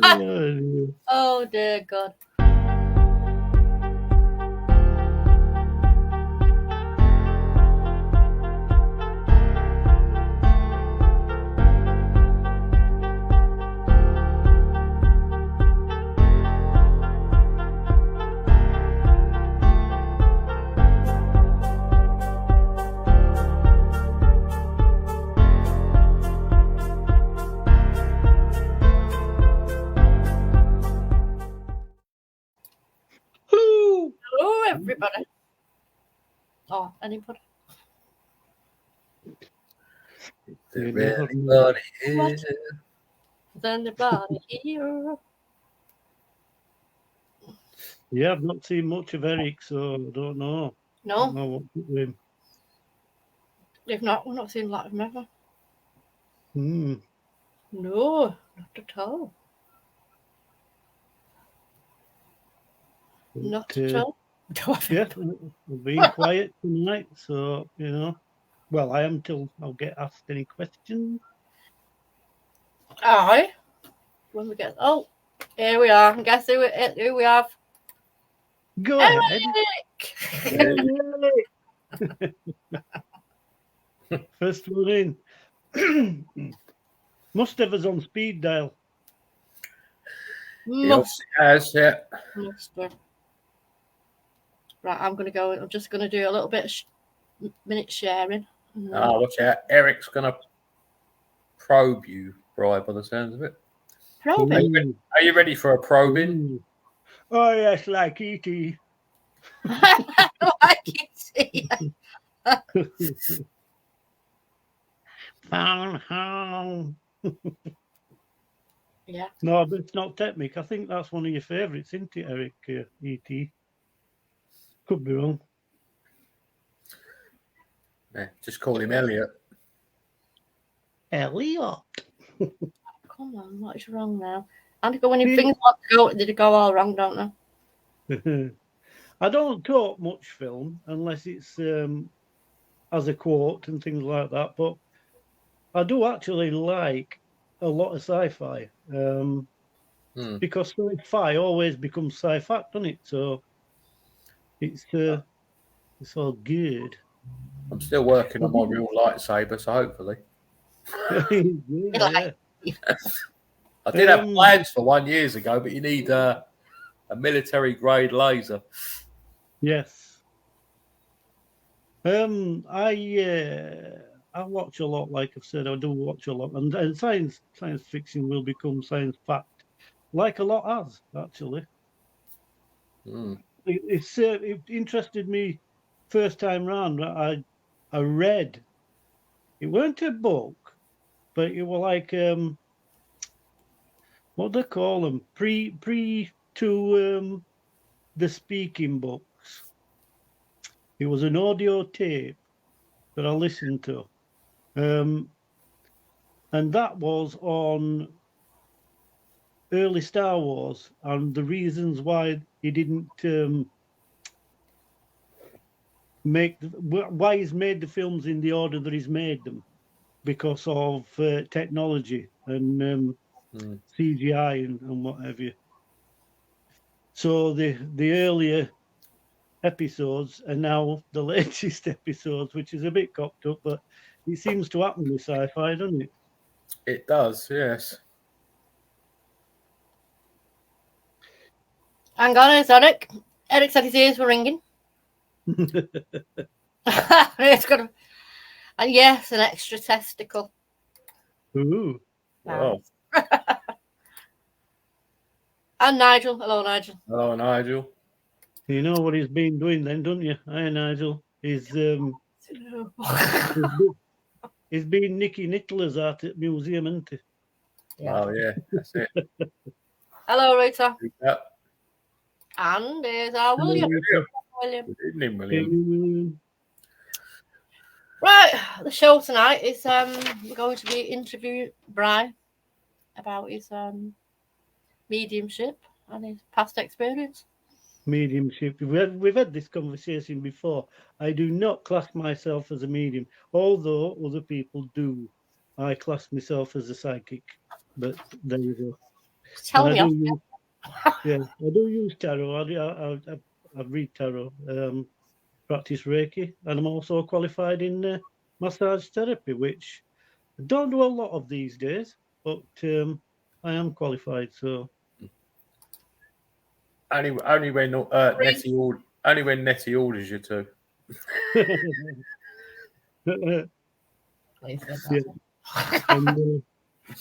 Oh dear God. Hello, everybody. Oh, anybody? Everybody What? is. Is anybody here? Yeah, I've not seen much of Eric, so I don't know. No, know what to do with him. if not, we're not seeing live ever. Hmm. No, not at all. Not at all. Yeah, we've been quiet tonight, so well, I am till I'll get asked any questions. Aye. When we get here we are. Guess who we have? Go ahead. First one in. Must have us on speed dial. Yes, has, yeah. Must have. Right, I'm going to go. I'm just going to do a little bit of minute sharing. Watch out. Eric's going to probe you, Bri, by the sounds of it. Probing? Are you ready for a probing? Ooh. Oh, yes, like E.T. Like E.T. Found home. Yeah. No, but it's not Technic. I think that's one of your favourites, isn't it, Eric? E.T. Could be wrong. Yeah, just call him Elliot. Elliot. Come on, what is wrong now? And when your things go, they go all wrong, don't they? I don't talk much film unless it's as a quote and things like that, but I do actually like a lot of sci-fi because sci-fi always becomes sci-fi, doesn't it? So it's all good. I'm still working on my real lightsaber, so hopefully. Yeah. I did have plans for 1 year ago, but you need a military grade laser. Yes. I watch a lot, like I've said, I do watch a lot, and science fiction will become science fact, like a lot has actually. It interested me first time round. I read. It weren't a book, but it were like what do they call them? Pre to the speaking books. It was an audio tape that I listened to, and that was on early Star Wars and the reasons why he didn't why he's made the films in the order that he's made them, because of technology and CGI and what have you. So the earlier episodes are now the latest episodes, which is a bit cocked up, but it seems to happen with sci-fi, doesn't it? It does, yes. Hang on, it's Eric. Eric said his ears were ringing. It's got a, and yes, an extra testicle. Ooh. Wow. And Nigel. Hello, Nigel. Hello, Nigel. You know what he's been doing then, don't you? Hi, Nigel. He's been Nicky Nicholas out at museum, isn't he? Yeah. Oh, yeah, that's it. Hello, Rita. Yep. And there's our William. Good evening, William. Right, the show tonight is we're going to be interviewing Brian about his mediumship and his past experience. Mediumship. We've had this conversation before. I do not class myself as a medium, although other people do. I class myself as a psychic, but there you go. Tell And me I off. do use, yeah, I do use tarot. I read tarot, practice Reiki, and I'm also qualified in massage therapy, which I don't do a lot of these days, but I am qualified. So Only when Nettie orders you to. yeah, and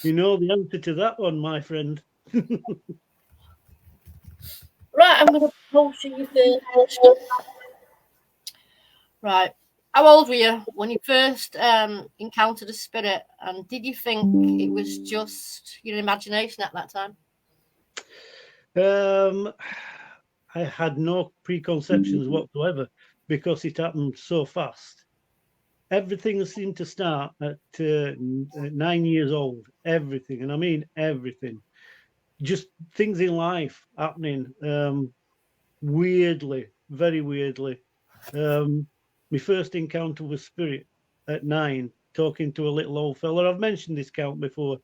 you know the answer to that one, my friend. Right, I'm going to post you your first question. Right. How old were you when you first encountered a spirit? And did you think it was just your imagination at that time? I had no preconceptions whatsoever because it happened so fast. Everything seemed to start at 9 years old. Everything, and I mean everything. Just things in life happening weirdly, very weirdly. My first encounter with spirit at 9, talking to a little old fella. I've mentioned this count before.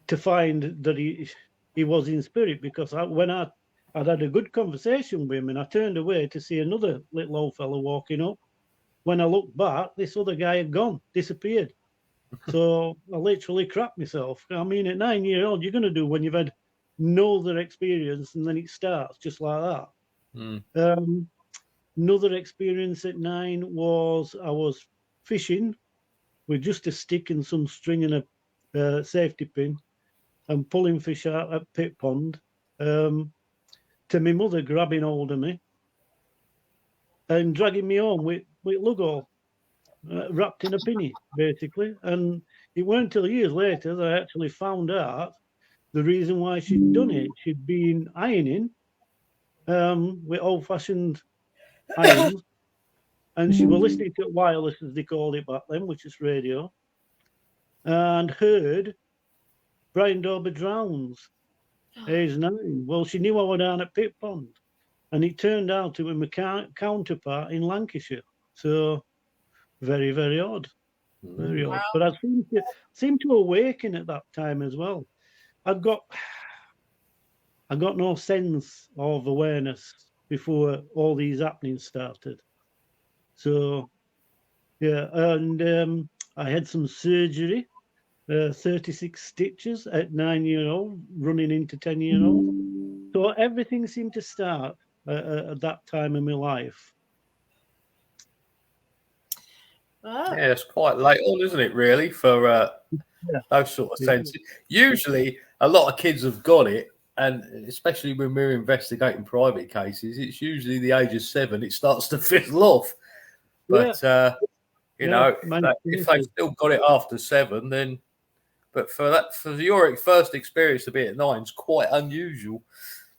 To find that he was in spirit, because when I'd had a good conversation with him and I turned away to see another little old fellow walking up. When I looked back, this other guy had gone, disappeared. So I literally crapped myself. I mean, at 9 years old, you're going to do when you've had no other experience, and then it starts just like that. Another experience at 9 was I was fishing with just a stick and some string and a safety pin, and pulling fish out at Pit Pond, to my mother grabbing hold of me and dragging me home with lug all wrapped in a pinny, basically. And it weren't until years later that I actually found out the reason why she'd done it. She'd been ironing with old-fashioned irons, and she was listening to wireless, as they called it back then, which is radio, and heard Brian Dauber drowns. Age 9. Well, she knew I was down at Pit Pond, and it turned out to be my counterpart in Lancashire. So very, very odd, very odd. But I seemed to awaken at that time as well. I got no sense of awareness before all these happenings started. So yeah, and I had some surgery. 36 stitches at 9-year-old, running into 10-year-old. So everything seemed to start at that time in my life. Yeah, it's quite late on, isn't it, really, for those sort of senses. Usually, a lot of kids have got it, and especially when we're investigating private cases, it's usually the age of 7 it starts to fizzle off. But, you know, if they've still got it after 7, then... But for your first experience to be at 9 is quite unusual.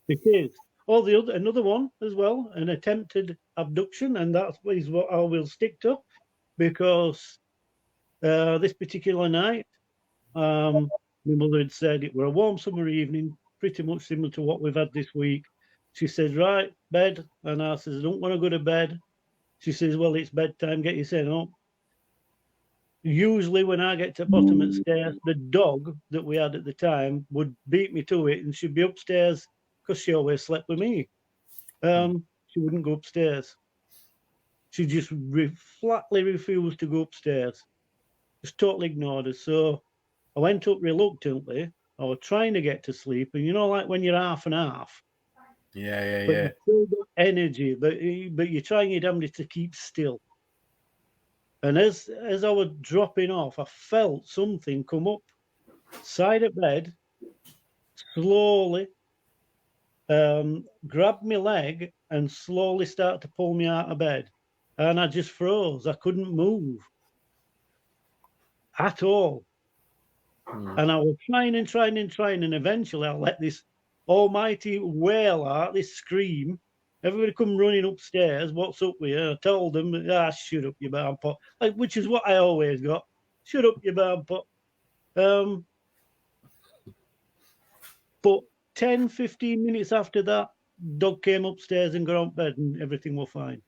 It is. Another one as well, an attempted abduction, and that is what I will stick to, because this particular night, my mother had said it were a warm summer evening, pretty much similar to what we've had this week. She says, right, bed. And I says, I don't want to go to bed. She says, well, it's bedtime, get yourself up. Usually when I get to the bottom of the stairs, the dog that we had at the time would beat me to it, and she'd be upstairs because she always slept with me. She wouldn't go upstairs. She just flatly refused to go upstairs. Just totally ignored us. So I went up reluctantly. I was trying to get to sleep, and you know, like when you're half and half. Yeah. You still got energy, but you're trying your damnedest to keep still. And as I was dropping off, I felt something come up side of bed, slowly grabbed my leg and slowly started to pull me out of bed. And I just froze. I couldn't move at all. And I was trying, and eventually I let this almighty wail out, this scream. Everybody come running upstairs. What's up with you? I told them, shut up, you barn pot. Which is what I always got. Shut up, you barn pot. But 10, 15 minutes after that, dog came upstairs and got on bed, and everything was fine.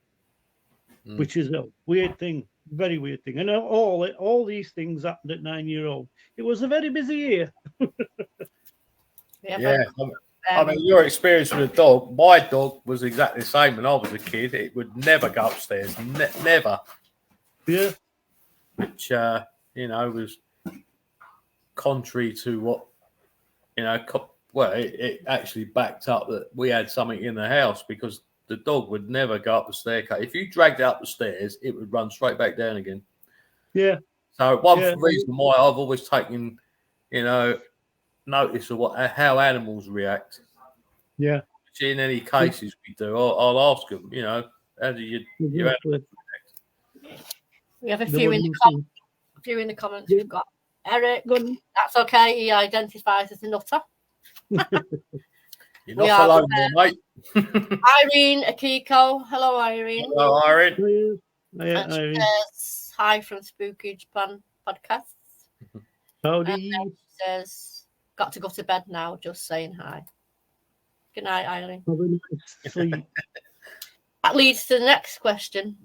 Which is a weird thing. very weird thing. And all these things happened at 9-year-old. It was a very busy year. Yeah. I mean, your experience with a dog, my dog was exactly the same when I was a kid. It would never go upstairs, never. Yeah. Which, was contrary to what, it actually backed up that we had something in the house, because the dog would never go up the staircase. If you dragged it up the stairs, it would run straight back down again. Yeah. So one reason why I've always taken, notice of how animals react. Yeah. Which in any cases we do, I'll ask them, how do you react? We have a few in the comments. We've got Eric. That's okay. He identifies as a nutter. You're not alone there, mate. Irene Akiko. Hello, Irene. Hello, Irene. And she says, hi from Spooky Japan Podcasts. Howdy. And then she says, got to go to bed now, just saying hi. Good night, Irene. That leads to the next question.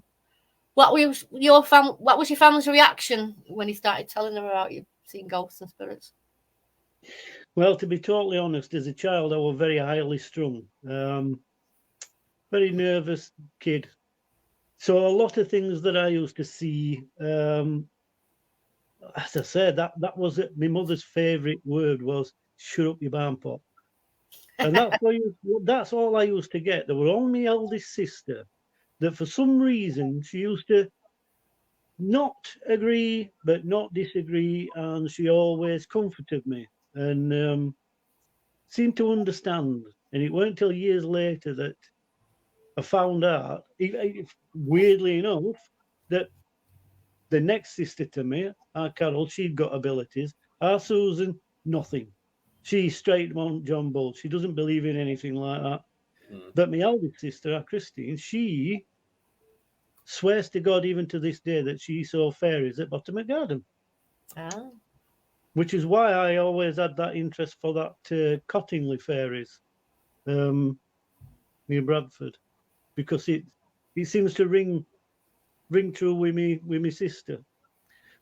What was your family's reaction when you started telling them about you seeing ghosts and spirits? Well, to be totally honest, as a child, I was very highly strung, very nervous kid. So a lot of things that I used to see, as I said, that was it. My mother's favourite word was "shut up, your barn pot," and that's all I used to get. There were only my eldest sister that, for some reason, she used to not agree but not disagree, and she always comforted me and seemed to understand. And it weren't until years later that I found out, weirdly enough, that the next sister to me, our Carol, she'd got abilities. Our Susan, nothing. She's straight on John Bull. She doesn't believe in anything like that. But my eldest sister, our Christine, she swears to God even to this day that she saw fairies at Bottom Garden. Oh. Which is why I always had that interest for that Cottingley fairies near Bradford, because it seems to ring true with me sister.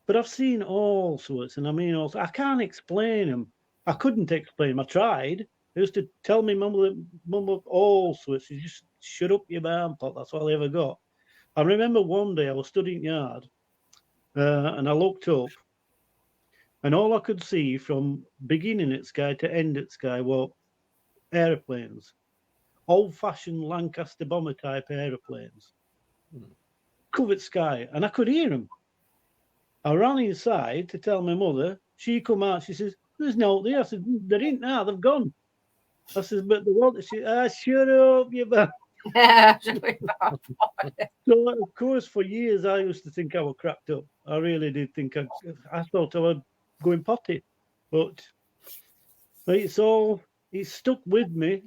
But I've seen all sorts, and I mean, also I can't explain them. I couldn't explain them. I tried. I used to tell me mum all sorts. You just shut up your barn pot. That's all I ever got. I remember one day I was studying yard, and I looked up, and all I could see from beginning at sky to end at sky were aeroplanes, old-fashioned Lancaster bomber type aeroplanes, covered sky, and I could hear them. I ran inside to tell my mother. She come out. She says, "There's no there." I said, "They're in now. They've gone." I said, "But the what?" She, shut up, you man. So of course, for years I used to think I was cracked up. I really did think I thought I was going potty, but it's stuck with me,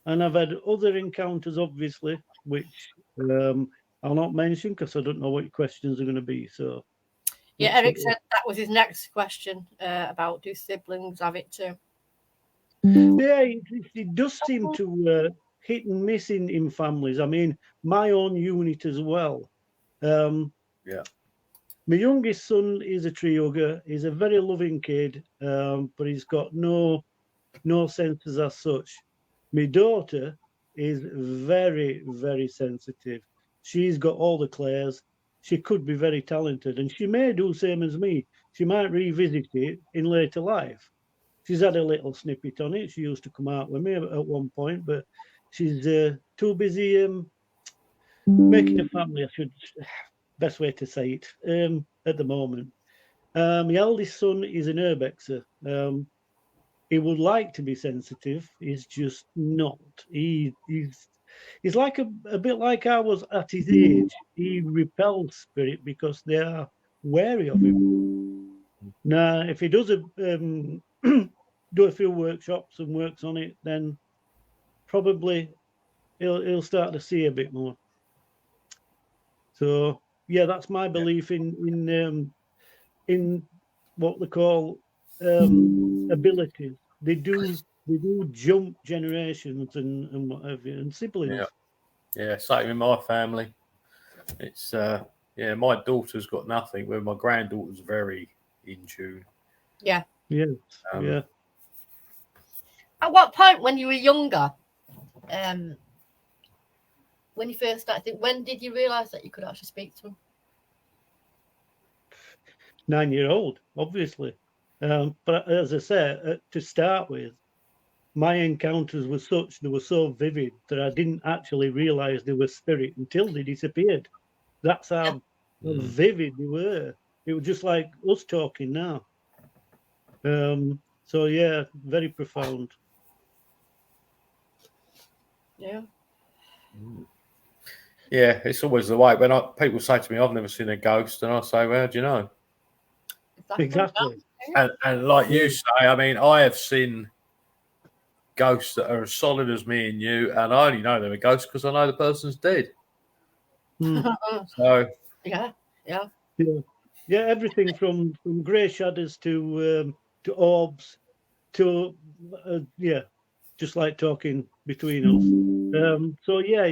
and I've had other encounters, obviously, which I'll not mention because I don't know what your questions are going to be. So yeah, Eric said that was his next question about do siblings have it too? Yeah, it does seem to hit and miss in families. I mean, my own unit as well. Yeah. My youngest son is a tree hugger. He's a very loving kid, but he's got no senses as such. My daughter is very, very sensitive. She's got all the clairs. She could be very talented, and she may do the same as me. She might revisit it in later life. She's had a little snippet on it. She used to come out with me at one point, but she's too busy making a family. Best way to say it at the moment. My eldest son is an urbexer. He would like to be sensitive. He's just not. He's like a bit like I was at his age. He repels spirit because they are wary of him. Now, if he does do a few workshops and works on it, then probably he'll start to see a bit more. So yeah, that's my belief in what they call abilities. They do jump generations and whatever and siblings. Yeah, same in my family. It's Yeah, my daughter's got nothing, where my granddaughter's very in tune. Yeah. Yeah. At what point, when you were younger, when you first started, when did you realise that you could actually speak to them? 9-year-old, obviously. But as I say, to start with, my encounters were such, they were so vivid that I didn't actually realise they were spirit until they disappeared. That's how vivid they were. It was just like us talking now. So yeah, very profound. Yeah. Yeah, it's always the way. When people say to me, "I've never seen a ghost," and I say, "Well, how do you know?" Exactly. And like you say, I mean, I have seen ghosts that are as solid as me and you, and I only know they're a ghost because I know the person's dead. So yeah. Everything from grey shadows to orbs to just like talking between us. So yeah,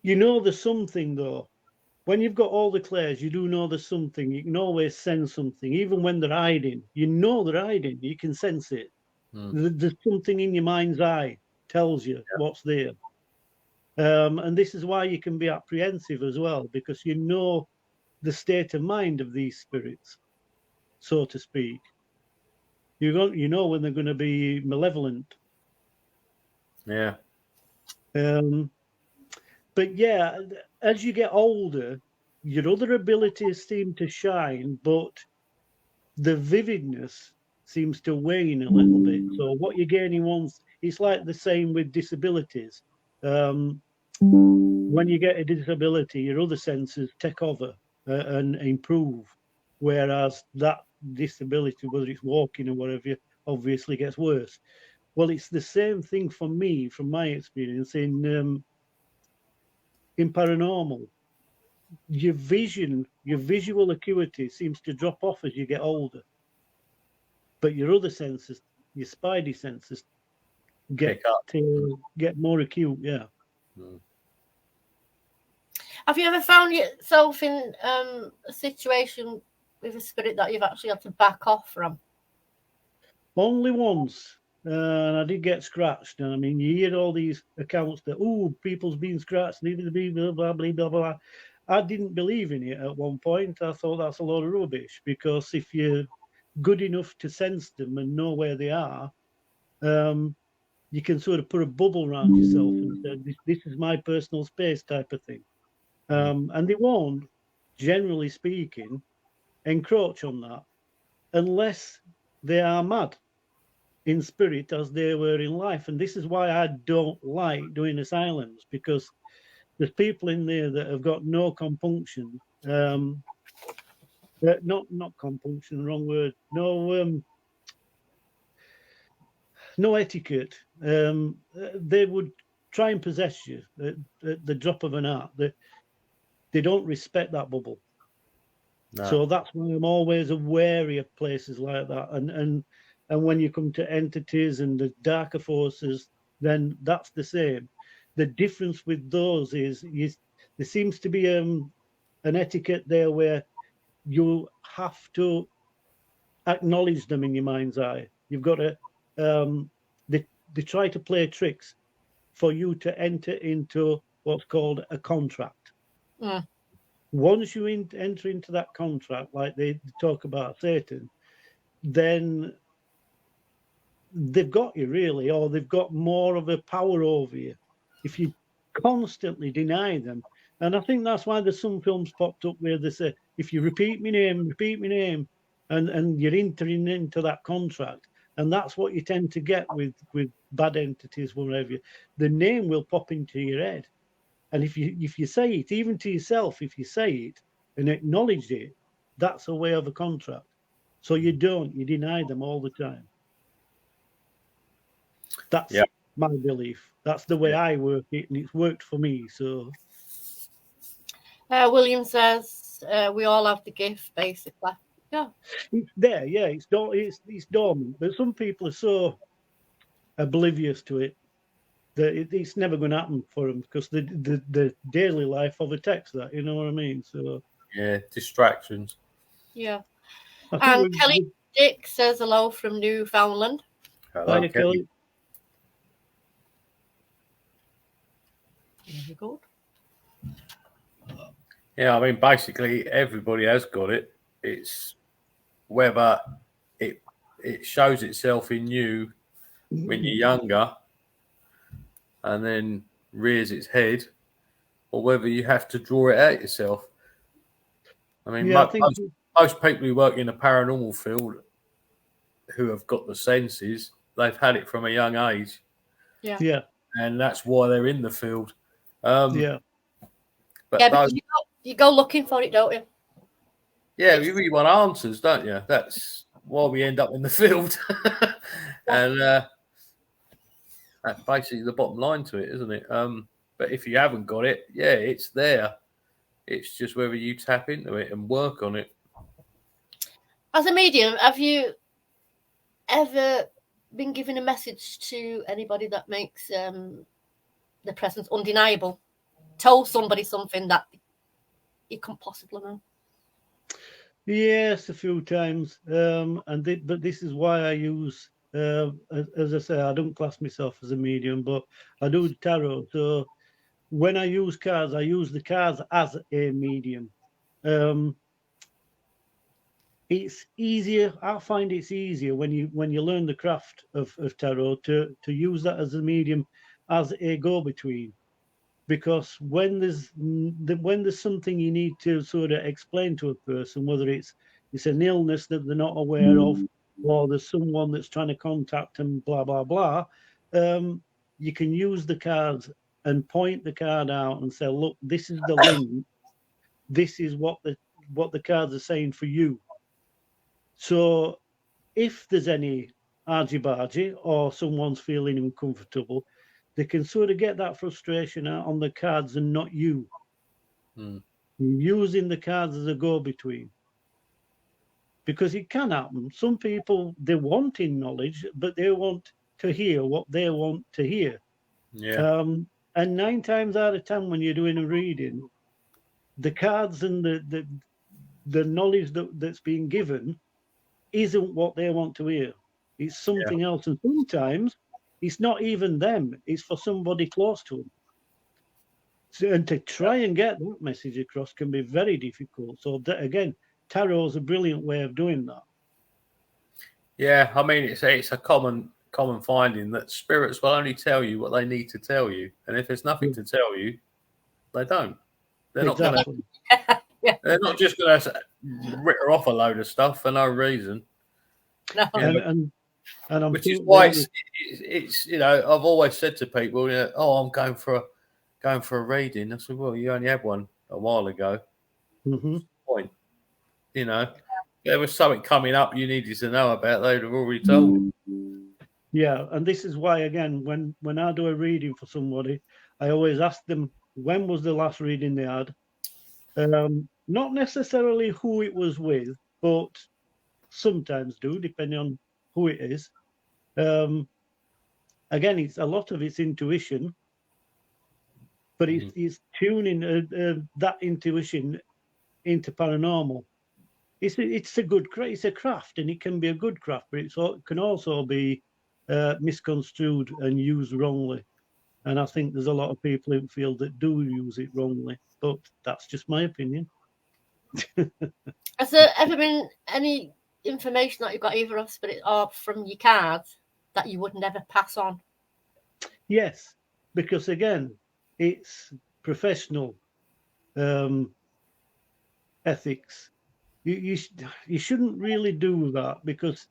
you know there's something though. When you've got all the clairs, you do know there's something. You can always sense something, even when they're hiding. You know they're hiding. You can sense it. There's something in your mind's eye tells you what's there. And this is why you can be apprehensive as well, because you know the state of mind of these spirits, so to speak. You know when they're going to be malevolent. Yeah. But yeah, as you get older, your other abilities seem to shine, but the vividness seems to wane a little bit. So what you're gaining once, it's like the same with disabilities. When you get a disability, your other senses take over and improve, whereas that disability, whether it's walking or whatever, obviously gets worse. Well, it's the same thing for me, from my experience in paranormal. Your vision, your visual acuity seems to drop off as you get older, but your other senses, your spidey senses, get more acute. Yeah. Have you ever found yourself in a situation with a spirit that you've actually had to back off from? Only once. And I did get scratched. And I mean, you hear all these accounts that, people's been scratched, blah, blah, blah, blah, blah, blah. I didn't believe in it at one point. I thought that's a load of rubbish, because if you're good enough to sense them and know where they are, you can sort of put a bubble around yourself and say, this is my personal space type of thing. And they won't, generally speaking, encroach on that unless they are mad in spirit as they were in life. And this is why I don't like doing asylums, because there's people in there that have got no compunction. Not compunction, wrong word. No etiquette. They would try and possess you at the drop of an hat. They don't respect that bubble. No. So that's why I'm always wary of places like that. And when you come to entities and the darker forces, then that's the same. The difference with those is there seems to be an etiquette there where you have to acknowledge them in your mind's eye. You've got to, they try to play tricks for you to enter into what's called a contract. Once you enter into that contract, like they talk about Satan, then they've got you really, or they've got more of a power over you if you constantly deny them. And I think that's why there's some films popped up where they say, if you repeat my name, and you're entering into that contract. And that's what you tend to get with bad entities, whatever. The name will pop into your head. And if you say it, even to yourself, if you say it and acknowledge it, that's a way of a contract. So you deny them all the time. That's my belief. That's the way I work it, and it's worked for me. So William says we all have the gift, basically. Yeah, it's there. Yeah, it's dormant. But some people are so oblivious to it. it's never going to happen for them because the daily life overtakes that. You know what I mean? So yeah, distractions. Yeah. I And think Kelly Dick says hello from Newfoundland. Hello, Kelly. Kelly. Very good. Yeah, I mean, basically everybody has got it. It's whether it shows itself in you when you're younger and then rears its head, or whether you have to draw it out yourself. I mean, Yeah, I think most people who work in the paranormal field who have got the senses, they've had it from a young age. Yeah. And that's why they're in the field. Yeah. But Yeah, because you go looking for it, don't you? Yeah, you really want answers, don't you? That's why we end up in the field. And that's basically the bottom line to it, isn't it? But if you haven't got it, yeah, it's there. It's just whether you tap into it and work on it. As a medium, have you ever been given a message to anybody that makes the presence undeniable? Told somebody something that you couldn't possibly know? Yes, a few times. But this is why I use, as I say, I don't class myself as a medium, but I do tarot. So when I use cards, I use the cards as a medium. It's easier. I find it's easier when you learn the craft of tarot to use that as a medium, as a go-between. Because when there's something you need to sort of explain to a person, whether it's an illness that they're not aware of, or there's someone that's trying to contact them, blah blah blah, you can use the cards and point the card out and say, look, this is the link. This is what the cards are saying for you. So if there's any argy-bargy or someone's feeling uncomfortable, they can sort of get that frustration out on the cards and not you. Using the cards as a go-between. Because it can happen. Some people, they're wanting knowledge, but they want to hear what they want to hear. Yeah. And 9 times out of 10, when you're doing a reading, the cards and the knowledge that's being given isn't what they want to hear. It's something else. And sometimes it's not even them. It's for somebody close to them. So, and to try and get that message across can be very difficult. So again, tarot is a brilliant way of doing that. Yeah, I mean, it's a common finding that spirits will only tell you what they need to tell you. And if there's nothing to tell you, they don't. They're not going to... They're not just going to rip her off a load of stuff for no reason. No. And which is why it's I've always said to people, I'm going for a reading. I said, well, you only had one a while ago. Point. There was something coming up you needed to know about. They'd have already told you. Yeah, and this is why, again, when I do a reading for somebody, I always ask them when was the last reading they had. Not necessarily who it was with, but sometimes do, depending on who it is. Again, it's a lot of it's intuition, but it's tuning that intuition into paranormal. It's a craft, and it can be a good craft, but it can also be misconstrued and used wrongly. And I think there's a lot of people in the field that do use it wrongly, but that's just my opinion. Has there ever been any information that you got either of spirit or from your cards that you would never pass on? Yes, because again, it's professional ethics. You shouldn't really do that because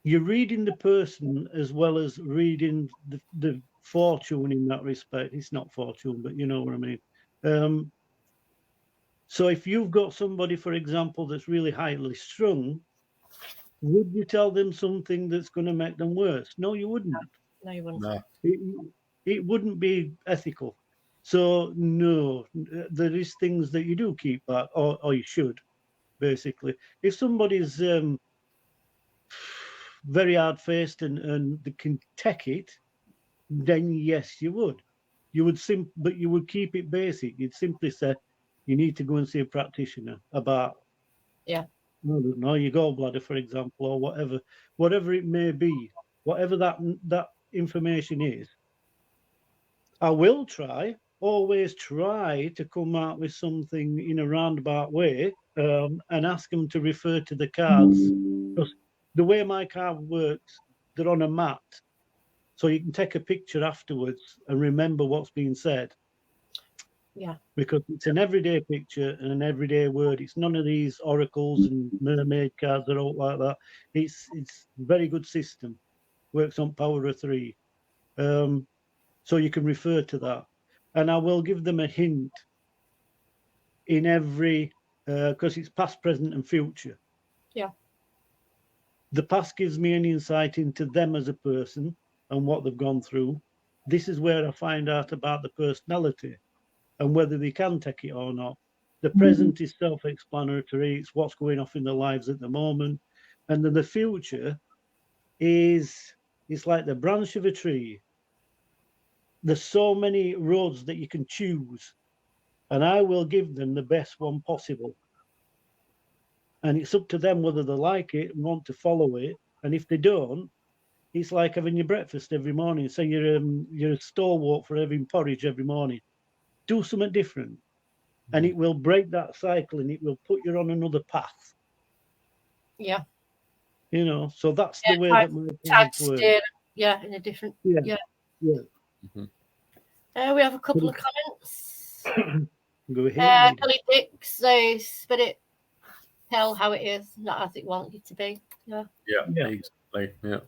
you're reading the person as well as reading the fortune in that respect. It's not fortune, but you know what I mean. So if you've got somebody, for example, that's really highly strung, would you tell them something that's going to make them worse? No, you wouldn't. No, you wouldn't. No. It wouldn't be ethical. So no, there is things that you do keep back, or you should, basically. If somebody's very hard-faced and they can take it, then yes, you would. But you would keep it basic. You'd simply say, you need to go and see a practitioner about, Yeah. I don't know, your gallbladder, for example, or whatever it may be, whatever that information is. I will always try to come out with something in a roundabout way, and ask them to refer to the cards. Because the way my card works, they're on a mat, so you can take a picture afterwards and remember what's being said. Yeah. Because it's an everyday picture and an everyday word. It's none of these oracles and mermaid cards that are all like that. It's a very good system. Works on power of 3. So you can refer to that. And I will give them a hint in every, because it's past, present, and future. Yeah. The past gives me an insight into them as a person and what they've gone through. This is where I find out about the personality and whether they can take it or not. The present is self-explanatory. It's what's going off in their lives at the moment. And then the future it's like the branch of a tree. There's so many roads that you can choose, and I will give them the best one possible. And it's up to them whether they like it and want to follow it. And if they don't, it's like having your breakfast every morning. Say you're a stalwart for having porridge every morning. Do something different, and it will break that cycle, and it will put you on another path. Yeah. You know, so that's the way that my cards work. Yeah, in a different. Yeah. Mm-hmm. We have a couple of comments. Go ahead. Kelly Dick says, "Spirit, tell how it is, not as it wants it to be." Yeah. Yeah. Exactly. Yeah.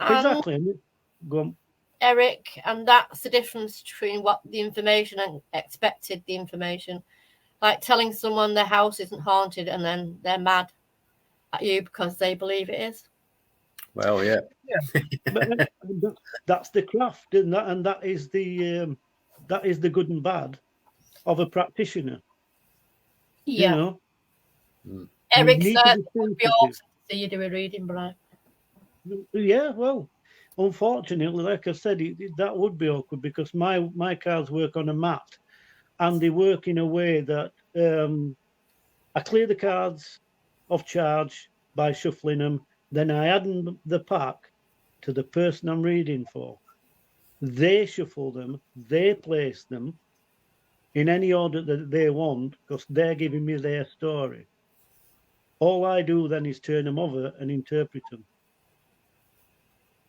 Exactly. Go on. Eric, and that's the difference between what the information and expected the information. Like telling someone their house isn't haunted and then they're mad at you because they believe it is. Well, yeah. But that's the craft, and that is the good and bad of a practitioner. Yeah. You know? Eric said it would be awesome to see you do a reading, Brian. Yeah, well, unfortunately, like I said, that would be awkward because my cards work on a mat, and they work in a way that I clear the cards off charge by shuffling them. Then I add the pack to the person I'm reading for. They shuffle them, they place them in any order that they want because they're giving me their story. All I do then is turn them over and interpret them.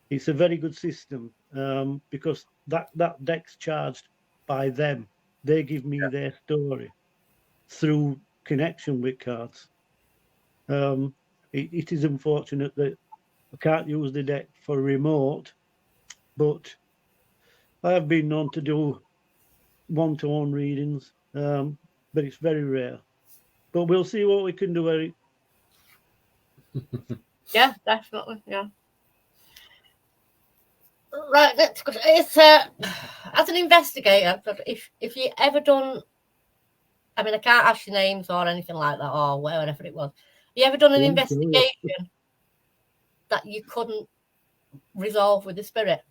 It's a very good system because that deck's charged by them. They give me their story through connection with cards. It is unfortunate that I can't use the deck for remote, but I have been known to do one-to-one readings, but it's very rare. But we'll see what we can do, Eric. Yeah, definitely. Yeah. Right, that's good. It's as an investigator, if you ever done, I mean, I can't ask your names or anything like that or whatever it was. You ever done an investigation that you couldn't resolve with the spirit?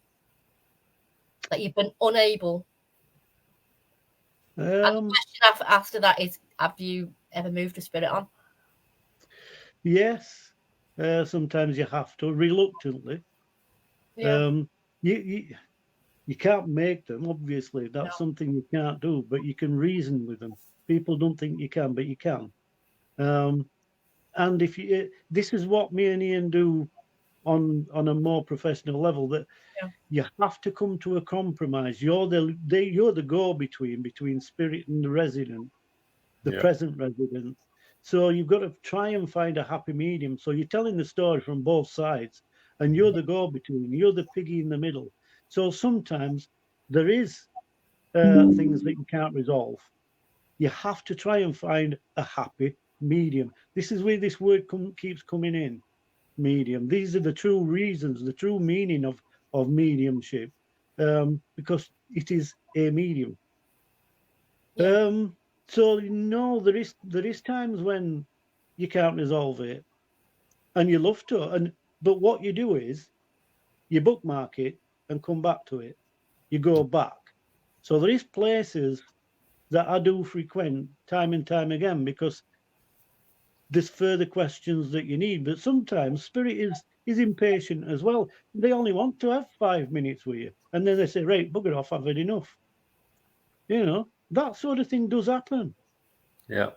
That you've been unable? And the question after that is, have you ever moved a spirit on? Yes. Sometimes you have to, reluctantly. Yeah. You can't make them, obviously. That's something you can't do, but you can reason with them. People don't think you can, but you can. And this is what me and Ian do on a more professional level, that you have to come to a compromise. You're the go-between between spirit and the resident, the present resident. So you've got to try and find a happy medium. So you're telling the story from both sides, and you're the go-between. You're the piggy in the middle. So sometimes there is things that you can't resolve. You have to try and find a happy medium. This is where this word keeps coming in, medium. These are the true reasons, the true meaning of mediumship, because it is a medium. So there is times when you can't resolve it, and you love to. But what you do is you bookmark it and come back to it. You go back. So there is places that I do frequent time and time again because there's further questions that you need. But sometimes spirit is impatient as well. They only want to have 5 minutes with you. And then they say, right, bugger off, I've had enough. You know, that sort of thing does happen. Yeah.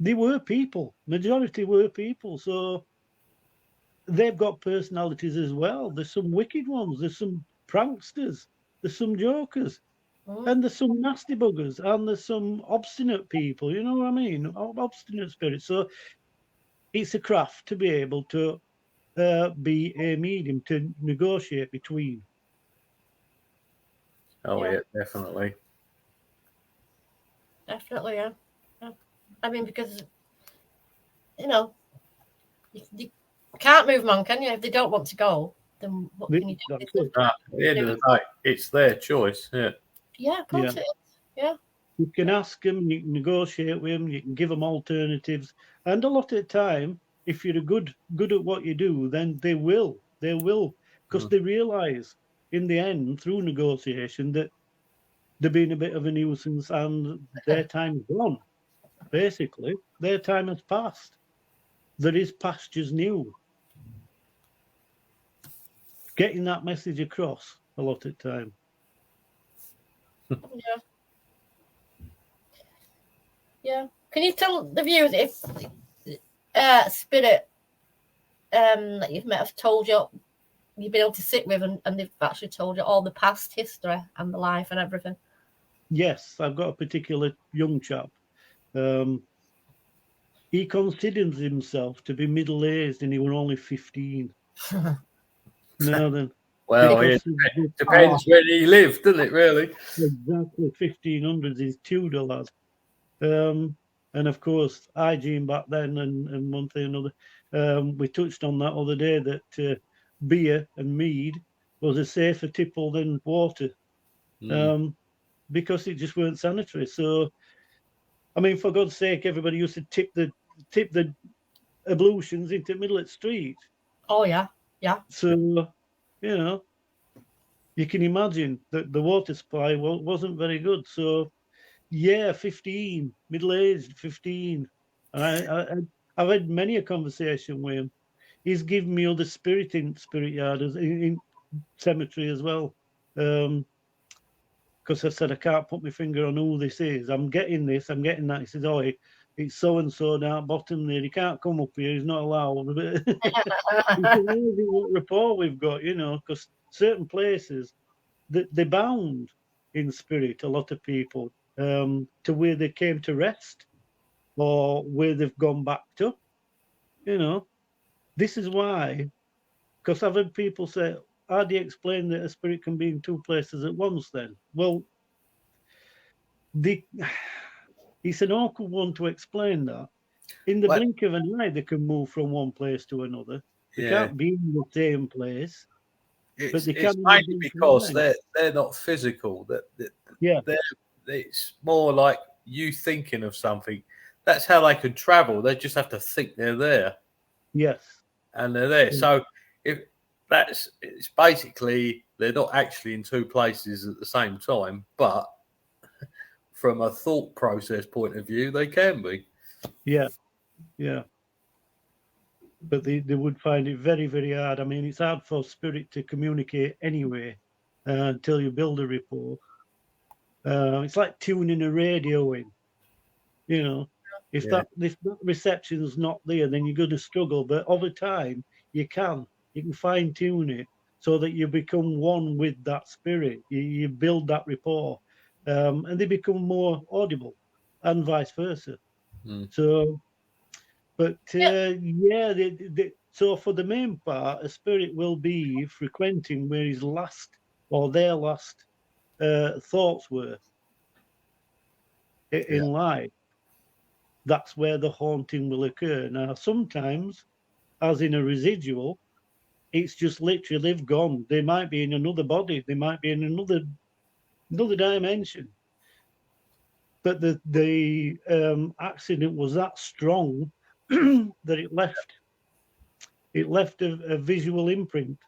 They were people. Majority were people. So they've got personalities as well. There's some wicked ones. There's some pranksters. There's some jokers. And there's some nasty buggers. And there's some obstinate people. You know what I mean? Obstinate spirits. So it's a craft to be able to be a medium, to negotiate between. Oh, yeah, definitely. Definitely, yeah. I mean, because, you know, you can't move them on, can you? If they don't want to go, then what can you do? At the end of the day, it's their choice. Yeah. Yeah, of course it is. Yeah. You can ask them, you can negotiate with them, you can give them alternatives. And a lot of the time, if you're good at what you do, then they will. They will. Because they realise in the end, through negotiation, that they're being a bit of a nuisance and their time's gone. Basically, their time has passed. There is pastures new. Getting that message across a lot of the time. Yeah. Yeah. Can you tell the viewers if spirit that you've met have told you, you've been able to sit with, and they've actually told you all the past history and the life and everything? Yes, I've got a particular young chap. He considers himself to be middle-aged and he was only 15. Now then. Well, it depends where he lived, doesn't it, really? Exactly. 1500s is Tudor, lad. And of course, hygiene back then and one thing or another. We touched on that other day that beer and mead was a safer tipple than water. Because it just weren't sanitary. So, I mean, for God's sake, everybody used to tip the ablutions into the middle of the street. Oh, yeah. Yeah. So, you know, you can imagine that the water supply wasn't very good. So, yeah, 15, middle-aged, 15. And I've had many a conversation with him. He's given me other spirit in spirit yard, in cemetery as well. Because I said, I can't put my finger on who this is. I'm getting this, I'm getting that. He says, oh, it's so-and-so down bottom there. He can't come up here. He's not allowed. It's amazing what rapport we've got, you know, because certain places, they're bound in spirit, a lot of people, to where they came to rest or where they've gone back to. You know, this is why, because I've had people say, how do you explain that a spirit can be in two places at once then? Well, it's an awkward one to explain that. In the blink of an eye, they can move from one place to another. They can't be in the same place. It's mainly because they're not physical. It's more like you thinking of something. That's how they can travel. They just have to think they're there. Yes. And they're there. So it's basically they're not actually in two places at the same time, but from a thought process point of view, they can be. Yeah. But they would find it very, very hard. I mean, it's hard for spirit to communicate anyway until you build a rapport. It's like tuning a radio in. You know, if that reception's not there, then you're going to struggle. But over time, you can fine tune it so that you become one with that spirit. You build that rapport, and they become more audible, and vice versa. So, but so for the main part, a spirit will be frequenting where his last or their last thoughts were in life. That's where the haunting will occur. Now, sometimes, as in a residual, it's just literally they've gone. They might be in another body. They might be in another dimension. But the accident was that strong that it left a visual imprint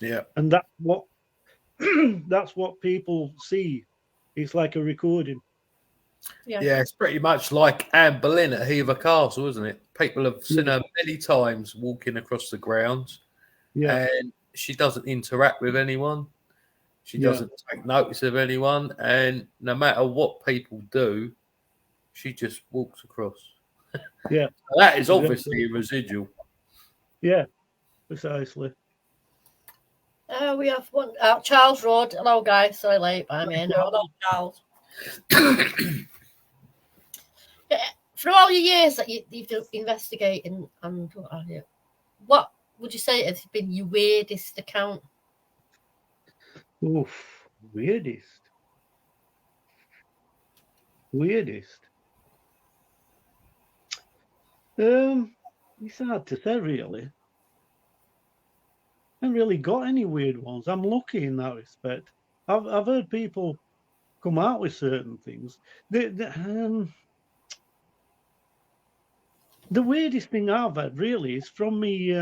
Yeah. And that's what that's what people see. It's like a recording. Yeah. Yeah, it's pretty much like Anne Boleyn at Hever Castle, isn't it? People have seen her many times walking across the grounds, and she doesn't interact with anyone. She doesn't take notice of anyone, and no matter what people do, she just walks across. Yeah, that is obviously a residual. Yeah, precisely. We have one Charles Road. Hello, guys. Sorry, late, but I'm in. Hello, Charles. For all your years that you've done investigating and what have you, what would you say has been your weirdest account? Oof, weirdest. It's hard to say, really. I haven't really got any weird ones. I'm lucky in that respect. I've heard people come out with certain things. The weirdest thing I've had really is from me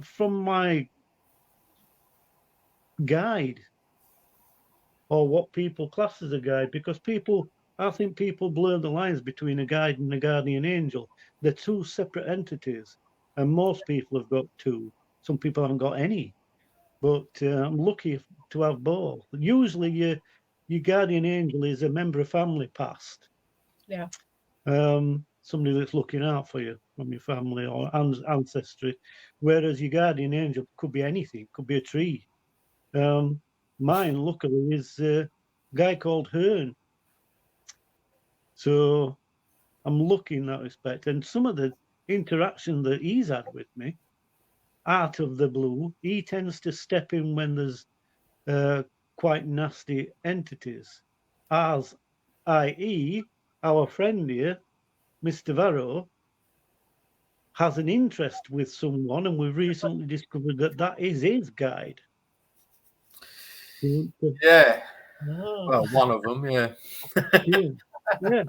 from my guide, or what people class as a guide, because I think people blur the lines between a guide and a guardian angel. They're two separate entities, and most people have got two. Some people haven't got any, but I'm lucky to have both. Usually, your guardian angel is a member of family past. Yeah. Somebody that's looking out for you from your family or ancestry, whereas your guardian angel could be anything, could be a tree. Mine, luckily, is a guy called Hearn. So I'm lucky in that respect. And some of the interaction that he's had with me, out of the blue, he tends to step in when there's quite nasty entities, as i.e., our friend here, Mr. Varro, has an interest with someone, and we've recently discovered that is his guide. Yeah. Oh. Well, one of them, yeah. Yeah.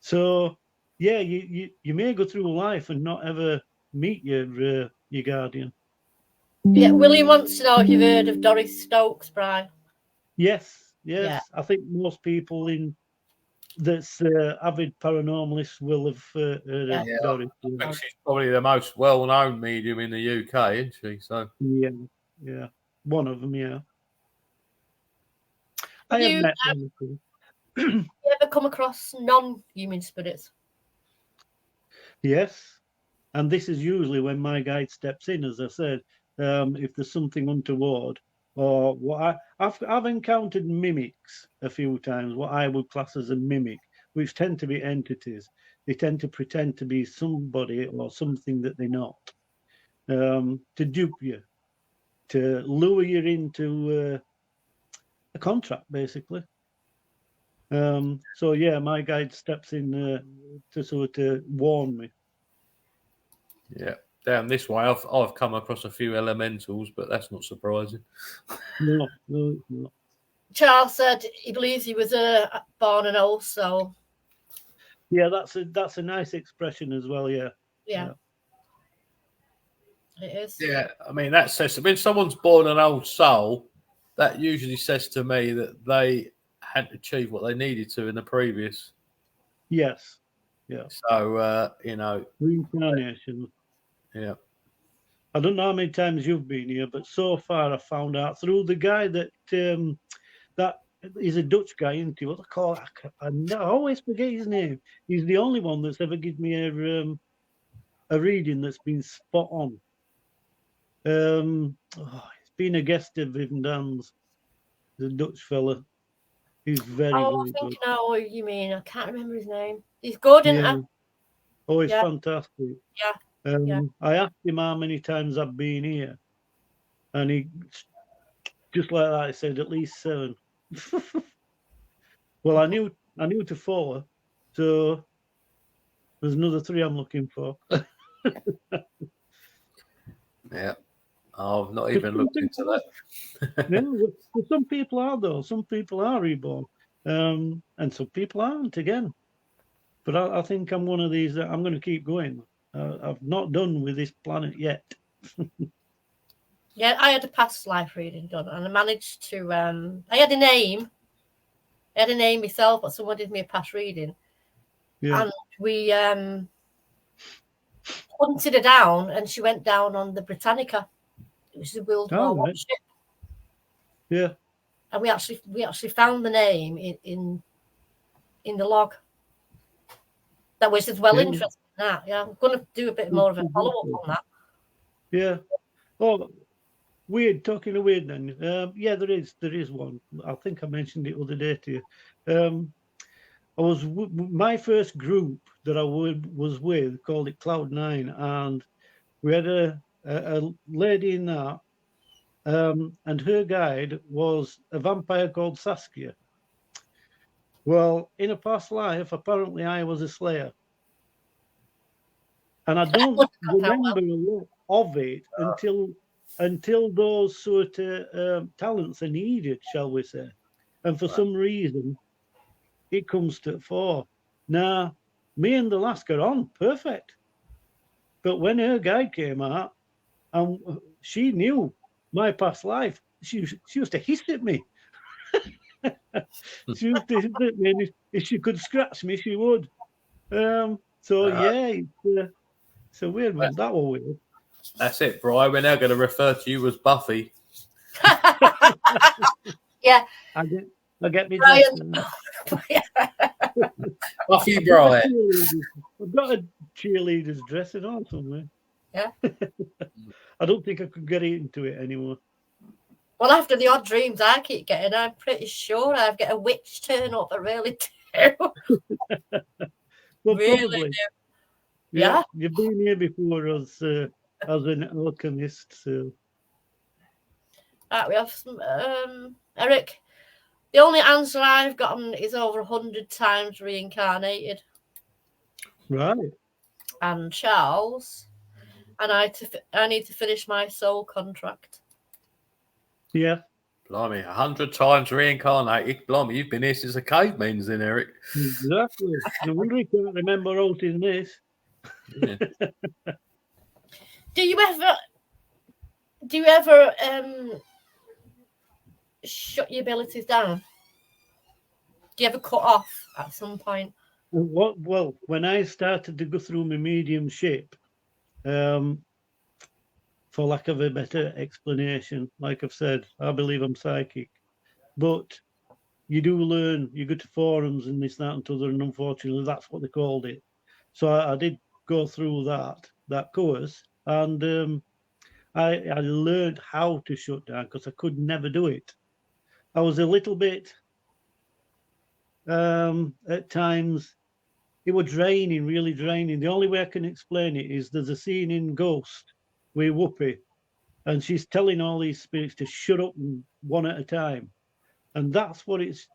So, yeah, you may go through life and not ever meet your guardian. Yeah, William wants to know if you've heard of Doris Stokes, Brian. Yes. Yeah. I think most people that's avid paranormalists will have heard of Doris. I think she's probably the most well-known medium in the UK, isn't she? So yeah, one of them. Yeah, I have met them. You ever come across non-human spirits? Yes, and this is usually when my guide steps in, as I said. If there's something untoward, or what I've encountered mimics a few times, what I would class as a mimic, which tend to be entities. They tend to pretend to be somebody or something that they're not, to dupe you, to lure you into a contract, basically. So yeah, my guide steps in to sort of warn me. Yeah, down this way, I've come across a few elementals, but that's not surprising. No, it's not. Charles said he believes he was born an old soul. Yeah, that's a nice expression as well. Yeah. It is. Yeah, I mean that says when someone's born an old soul, that usually says to me that they hadn't achieved what they needed to in the previous. Yes. Yeah. So reincarnation. Yeah. I don't know how many times you've been here, but so far I found out through the guy that is a Dutch guy, isn't he? What they call it? I always forget his name. He's the only one that's ever given me a reading that's been spot on. He's been a guest of Viv Dan's, the Dutch fella. He's very, very good. I think I know what you mean. I can't remember his name. He's good, isn't he? Oh, he's fantastic. Yeah. I asked him how many times I've been here, and he, just like that, he said at least 7. Well, I knew to 4, so there's another 3 I'm looking for. Yeah, I've not even looked into that. No, some people are though. Some people are reborn, and some people aren't again. But I think I'm one of these that I'm going to keep going. I've not done with this planet yet. Yeah, I had a past life reading done, and I managed to. I had a name. I had a name myself, but someone did me a past reading, and we hunted her down, and she went down on the Britannica, which is a World War I ship. Yeah, and we actually found the name in the log. That was as well interesting. That I'm going to do a bit more of a follow up on that. Yeah. Oh, weird. Talking of weird, then. Yeah, there is one. I think I mentioned it the other day to you. I was my first group that I was with called it Cloud9, and we had a lady in that, and her guide was a vampire called Saskia. Well, in a past life, apparently I was a slayer, and I don't remember a lot of it until those sort of talents are needed, shall we say? And for some reason, it comes to the fore. Now, me and the lass got on perfect. But when her guide came out, and she knew my past life, she used to hiss at me. She used to hiss at me, and if she could scratch me, she would. So yeah, it's a weird one. That was weird. That's it, Brian. We're now going to refer to you as Buffy. Yeah. I get me dress. Buffy Brian. I've got a cheerleader's dress on somewhere. Yeah. I don't think I could get into it anymore. Well, after the odd dreams I keep getting, I'm pretty sure I get a witch turn up. I really do. Well, really probably. do. Yeah. You've been here before as an alchemist, so. Right, we have some Eric. The only answer I've gotten is over 100 times reincarnated. Right. And Charles, and I need to finish my soul contract. Yeah. Blimey, 100 times reincarnated. Blimey, you've been here since the cavemen's then, Eric. Exactly. No wonder he can't remember all in this. Yeah. Do you ever shut your abilities down? Do you ever cut off at some point? Well, when I started to go through my mediumship, for lack of a better explanation, like I've said, I believe I'm psychic. But you do learn, you go to forums and this, that, and other, and unfortunately, that's what they called it. So I did go through that course, and I learned how to shut down because I could never do it. I was a little bit, at times, it was draining, really draining. The only way I can explain it is there's a scene in Ghost with Whoopi, and she's telling all these spirits to shut up one at a time. And that's what it's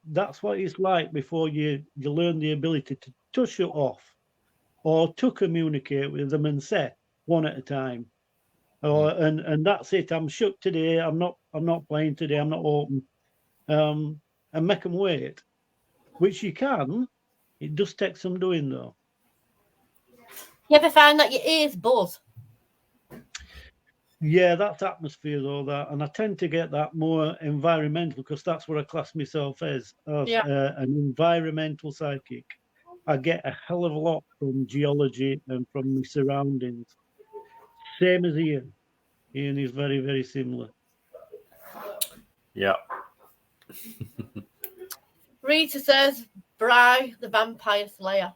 like before you learn the ability to shut off or to communicate with them and say one at a time. And that's it. I'm shut today. I'm not playing today. I'm not open. And make them wait, which you can. It does take some doing, though. You ever find that your ears buzz? Yeah, that's atmosphere, though, that. And I tend to get that more environmental because that's what I class myself as an environmental psychic. I get a hell of a lot from geology and from my surroundings. Same as Ian. Ian is very, very similar. Yeah. Rita says, Bry, the vampire slayer.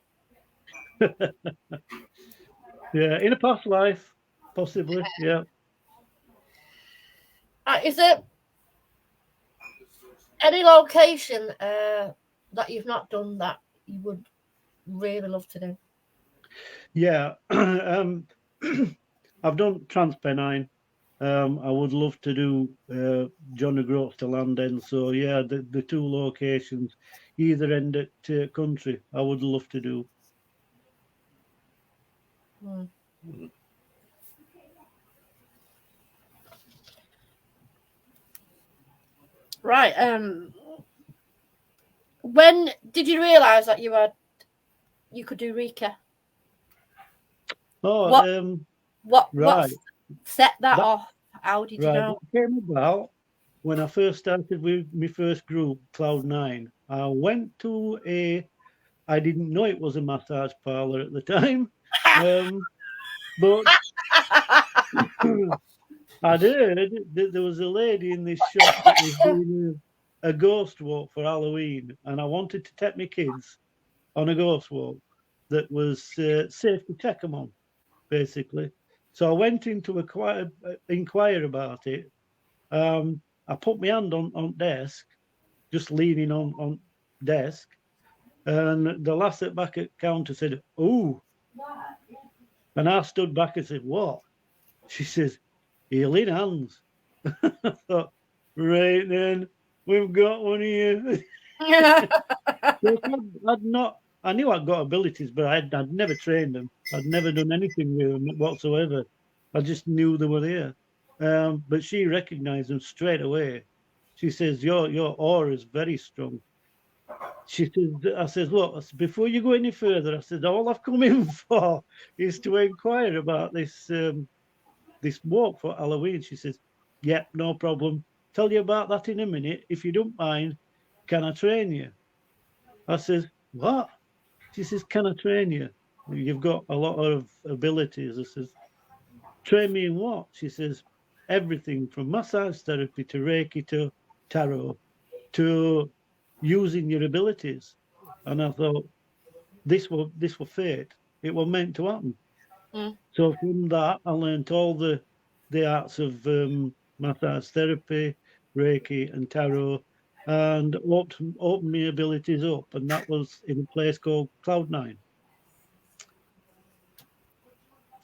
Yeah, in a past life, possibly, yeah. Is there any location that you've not done that you would really love to do? Yeah. I've done Transpennine. I would love to do John O'Groats to Land End. So, yeah, the two locations, either end at country, I would love to do. Right. When did you realise that you could do Reiki? Oh, what right. set that off? How did you know? It came about when I first started with my first group, Cloud9. I went to I didn't know it was a massage parlor at the time, but I'd heard that there was a lady in this shop that was doing a ghost walk for Halloween, and I wanted to take my kids on a ghost walk that was safe to take them on, basically. So I went in to inquire about it. I put my hand on desk, just leaning on desk, and the lass at back at counter said, "Ooh," and I stood back and said, "What?" She says, "Healing hands." I thought, right then, we've got one here. I knew I'd got abilities, but I'd never trained them. I'd never done anything with them whatsoever. I just knew they were there. But she recognized them straight away. She says, your aura is very strong. She says, I said, look, before you go any further, I said, all I've come in for is to inquire about this walk for Halloween. She says, yep, no problem. Tell you about that in a minute. If you don't mind, can I train you? I says, what? She says, can I train you? You've got a lot of abilities. I says, train me in what? She says, everything from massage therapy to Reiki to tarot to using your abilities. And I thought, this were fate. It was meant to happen. So from that, I learned all the arts of massage therapy, Reiki, and tarot, and opened my abilities up. And that was in a place called Cloud9,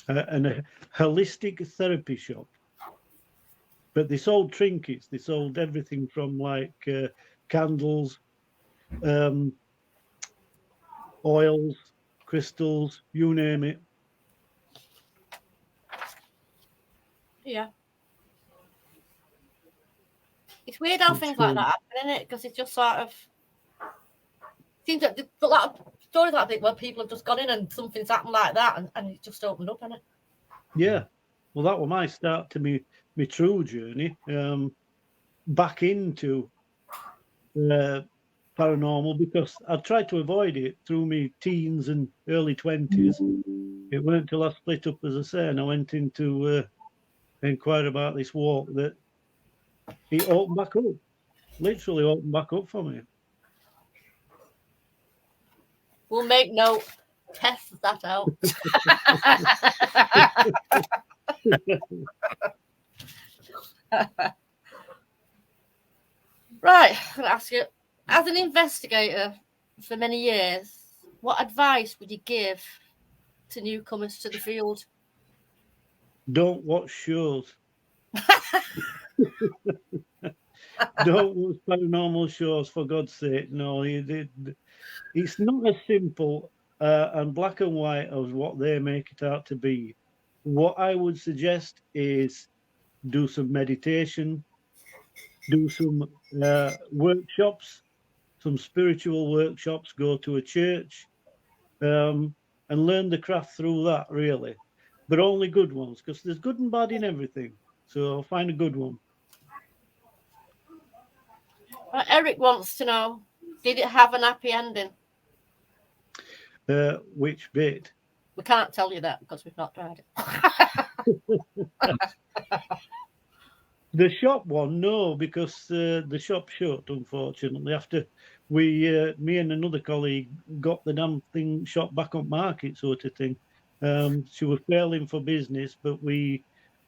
and a holistic therapy shop. But they sold trinkets. They sold everything from like candles, oils, crystals, you name it. Yeah. It's weird how things like that happen, isn't it? Because it's just sort of seems that there's a lot of stories like that where people have just gone in and something's happened like that, and it just opened up, hasn't it? Yeah. Well, that was my start to me true journey back into paranormal, because I tried to avoid it through my teens and early 20s. It weren't until I split up, as I say, and I went into inquire about this walk that it opened back up, literally opened back up for me. We'll make note, test that out. Right, I'm going to ask you, as an investigator for many years, what advice would you give to newcomers to the field? Don't watch shows. Don't watch paranormal shows, for God's sake. No, it's not as simple and black and white as what they make it out to be. What I would suggest is do some meditation, do some workshops, some spiritual workshops, go to a church, and learn the craft through that, really. But only good ones, because there's good and bad in everything. So find a good one. Eric wants to know, did it have an happy ending? Which bit? We can't tell you that because we've not tried it. The shop one, no, because the shop shut, unfortunately. After me and another colleague got the damn thing shop back on market, sort of thing. She was failing for business, but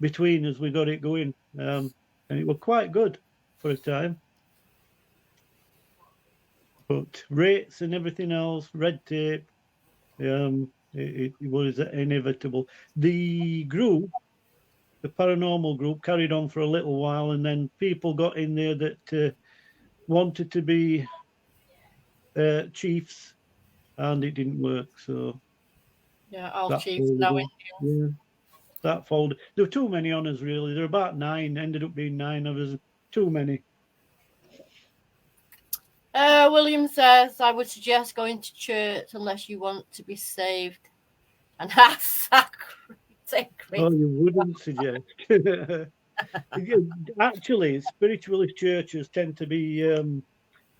between us, we got it going. And it was quite good for a time. But rates and everything else, red tape, it was inevitable. The group, the paranormal group, carried on for a little while, and then people got in there that wanted to be chiefs, and it didn't work. So yeah, all chiefs, no Indians. Yeah, that folded. There were too many on us, really. There were about 9. Ended up being 9 of us. Too many. William says, I would suggest going to church unless you want to be saved. And that's sacred. Oh, you wouldn't suggest. Actually, spiritualist churches tend to be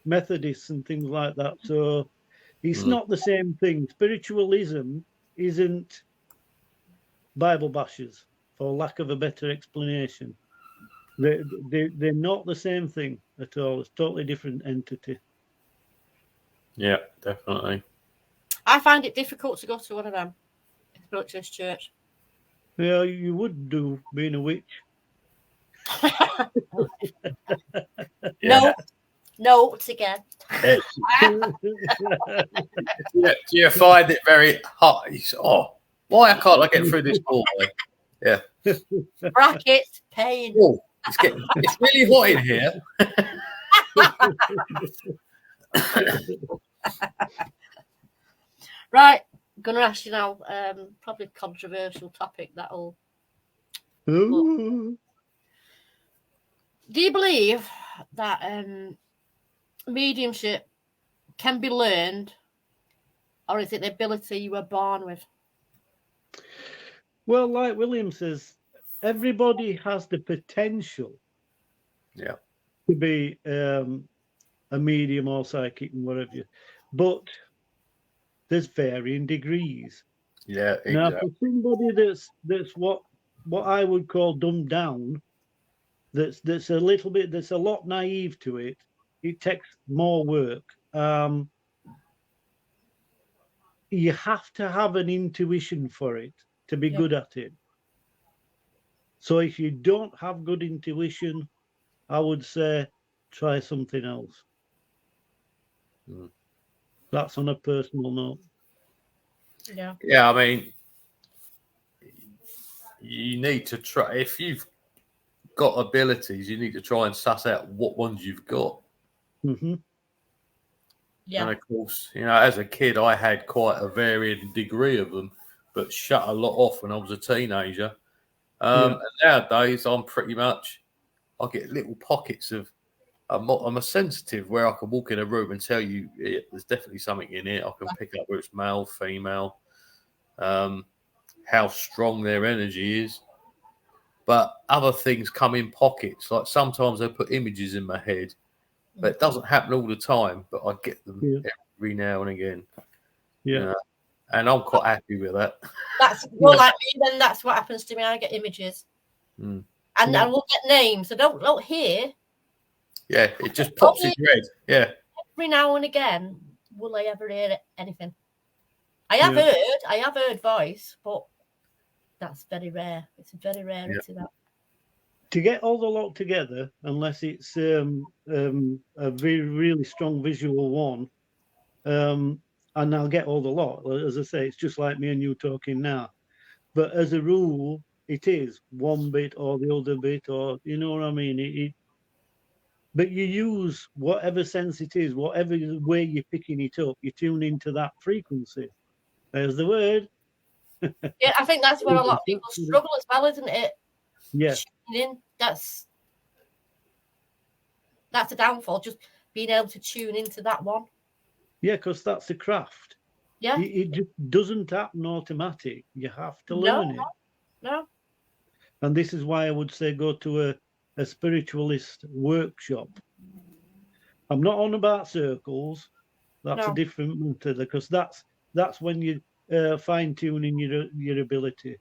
Methodists and things like that. So it's not the same thing. Spiritualism isn't Bible bashers, for lack of a better explanation. They're not the same thing at all. It's a totally different entity. Yeah, definitely. I find it difficult to go to one of them, spiritualist church. Yeah, you would do, being a witch. Yeah. Notes again. Do you find it very hot? Oh, why can't I get through this hallway? Yeah. Brackets, pain. Oh, it's really hot in here. Right, gonna ask you now. Probably controversial topic. That'll. Ooh. Do you believe that mediumship can be learned, or is it the ability you were born with? Well, like William says, everybody has the potential to be a medium or psychic and whatever, but there's varying degrees. Yeah, exactly. Now, for somebody that's what I would call dumbed down, that's a little bit, that's a lot naive to it, it takes more work. You have to have an intuition for it to be good at it. So if you don't have good intuition, I would say try something else. That's on a personal note. Yeah, I mean, you need to try. If you've got abilities, you need to try and suss out what ones you've got. Mm-hmm. Yeah. And of course, as a kid, I had quite a varying degree of them, but shut a lot off when I was a teenager. And nowadays, I'm pretty much, I get little pockets of, I'm a sensitive where I can walk in a room and tell you there's definitely something in it. I can pick up whether it's male, female, how strong their energy is. But other things come in pockets. Like sometimes they put images in my head, but it doesn't happen all the time. But I get them every now and again. Yeah. And I'm quite happy with that. That's more like me. Then that's what happens to me. I get images, and I will get names. I don't hear. Yeah, it just pops in your head. Yeah. Every now and again, will I ever hear anything? I have heard voice, but that's very rare. It's a very rarity that. To get all the lot together, unless it's a really strong visual one, and I'll get all the lot. As I say, it's just like me and you talking now. But as a rule, it is one bit or the other bit, or you know what I mean. But you use whatever sense it is, whatever way you're picking it up, you tune into that frequency. There's the word. Yeah, I think that's where a lot of people struggle as well, isn't it? Yeah. That's a downfall, just being able to tune into that one. Yeah, because that's the craft. Yeah. It just doesn't happen automatic. You have to learn it. No. And this is why I would say go to a spiritualist workshop. I'm not on about circles. That's a different matter, because that's when you fine-tuning your ability.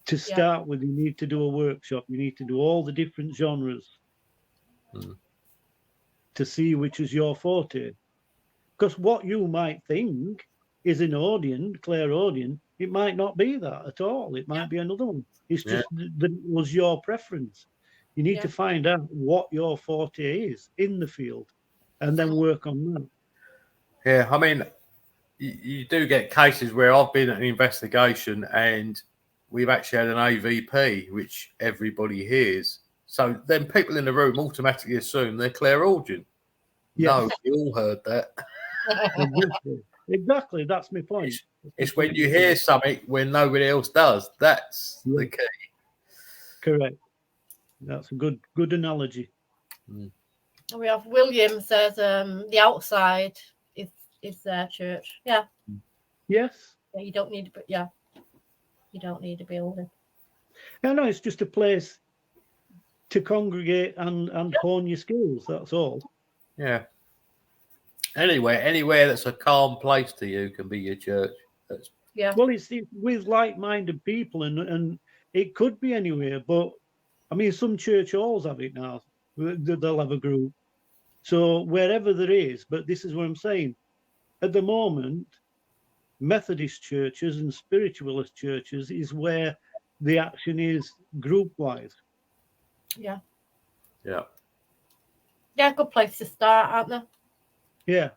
To start with, you need to do a workshop. You need to do all the different genres to see which is your forte. Because what you might think is an clairaudient, it might not be that at all. It might be another one. It's just that it was your preference. You need to find out what your forte is in the field and then work on that. Yeah, I mean, you do get cases where I've been at an investigation and we've actually had an AVP, which everybody hears. So then people in the room automatically assume they're clairaudient. Yeah. No, you all heard that. Exactly. That's my point. It's when you hear something when nobody else does. That's the key. Correct. That's a good analogy. We have William says the outside is their church. Yeah. Yes. You don't need to. You don't need a building. No, it's just a place to congregate and hone your skills. That's all. Yeah. Anywhere that's a calm place to you can be your church. Yeah. Well, it's with like-minded people, and it could be anywhere. But I mean, some church halls have it now. They'll have a group. So wherever there is, but this is what I'm saying. At the moment, Methodist churches and spiritualist churches is where the action is group-wise. Yeah. Yeah. Yeah, good place to start, aren't they? Yeah.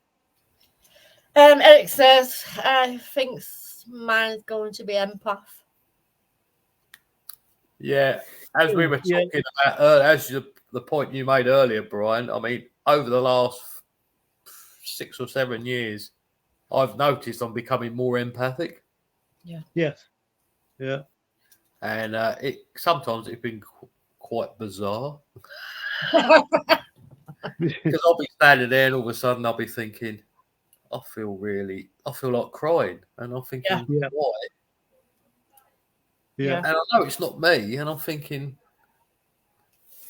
Eric says, I think mine's going to be empath. Yeah. As we were talking about, as the point you made earlier, Brian, I mean, over the last 6 or 7 years, I've noticed I'm becoming more empathic. Yeah. Yes. Yeah. And sometimes it's been quite bizarre. Because I'll be standing there and all of a sudden I'll be thinking, I feel like crying. And I'm thinking, why? Yeah. And I know it's not me. And I'm thinking,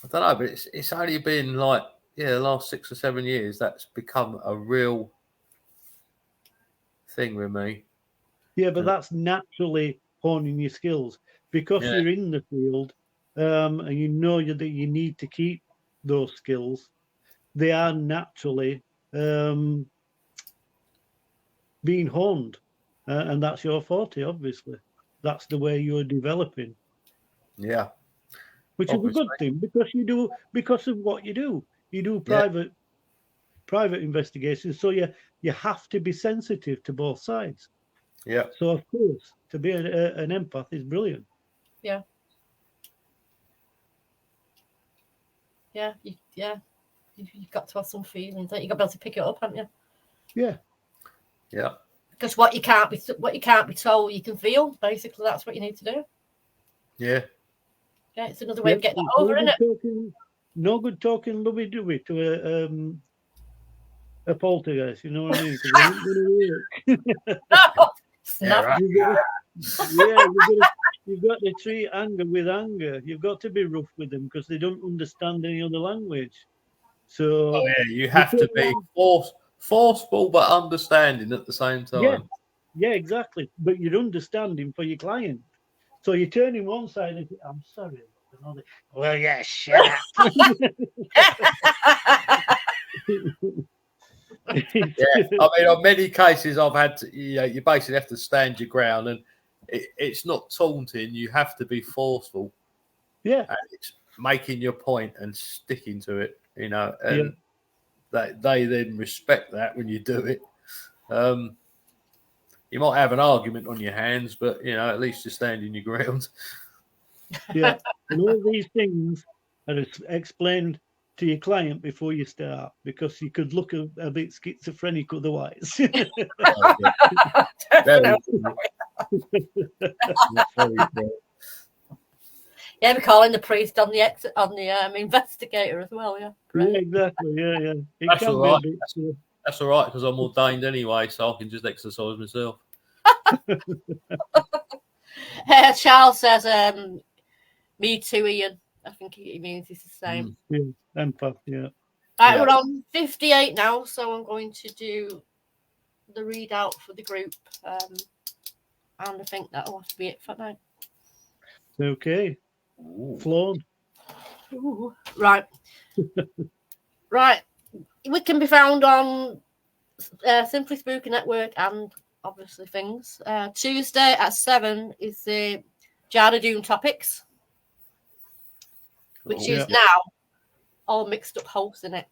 I don't know, but it's only been like, the last 6 or 7 years that's become a real thing with me. Yeah, but that's naturally honing your skills because you're in the field and you know that you need to keep those skills. They are naturally being honed, and that's your forte. Obviously, that's the way you're developing. Yeah, which is a good thing because of what you do. You do private investigations, so you have to be sensitive to both sides. Yeah. So of course, to be an empath is brilliant. Yeah. Yeah. You've got to have some feelings. You've got to be able to pick it up, haven't you? Yeah. Yeah. Because what you can't be told, you can feel. Basically, that's what you need to do. Yeah. Yeah, it's another way of getting that over, isn't it? No good talking lovey-dovey to a poltergeist, you know what I mean? Snap. You've got to treat anger with anger. You've got to be rough with them because they don't understand any other language. So you have to be forceful but understanding at the same time. Yeah, exactly. But you're understanding for your client. So you turn in one side and say, I'm sorry. Well, yeah, shut up. I mean, on many cases, I've had to, you basically have to stand your ground, and it's not taunting. You have to be forceful. Yeah, and it's making your point and sticking to it. And they then respect that when you do it. You might have an argument on your hands, but at least you're standing your ground. Yeah, and all these things are explained to your client before you start, because you could look a bit schizophrenic otherwise. Yeah, we're calling the priest on the investigator as well. Yeah. Great. Yeah, exactly. Yeah. That's all right. That's all right because I'm ordained anyway, so I can just exercise myself. Charles says, "Me too, Ian." I think he means it's the same. Yeah, empath. Yeah. Right, we're on 58 now, so I'm going to do the readout for the group, and I think that'll have to be it for now. Okay. Flown. Right. Right. We can be found on Simply Spooky Network and obviously things. Tuesday at 7 is the Jada Doom Topics, which is now all mixed up hosts in it.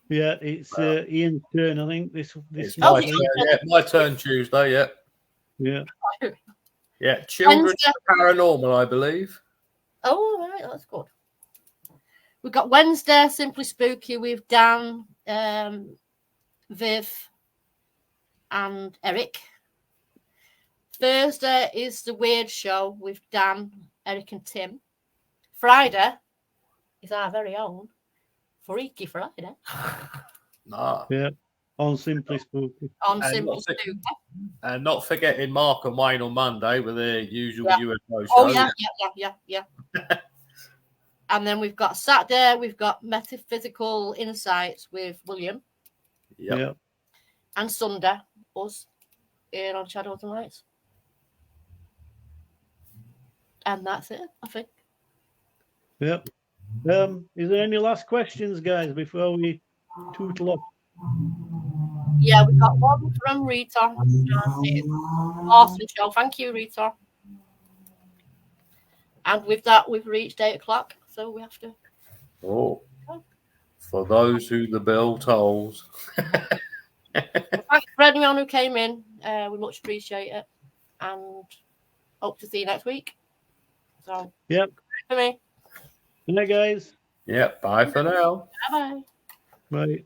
Yeah, it's Ian's turn, I think. This my turn Tuesday, Yeah. Yeah, Children Paranormal, I believe. Oh, right, that's good. We've got Wednesday, Simply Spooky with Dan, Viv, and Eric. Thursday is the Weird Show with Dan, Eric, and Tim. Friday is our very own Freaky Friday. Nah. Yeah, on Simply Spooky. Spooky. And not forgetting Mark and Wayne on Monday with their usual UFO show. Oh, yeah. And then we've got Saturday, we've got Metaphysical Insights with William. Yep. Yeah. And Sunday, us here on Shadows and Lights. And that's it, I think. Yep. Is there any last questions, guys, before we tootle off? Yeah, we got one from Rita. Awesome show. Thank you, Rita. And with that, we've reached 8 o'clock, so we have to. Oh, for those who the bell tolls. Thanks for anyone who came in. We much appreciate it, and hope to see you next week. So, Yep. For me. Good night, guys. Yep. Bye for now. Bye-bye. Bye.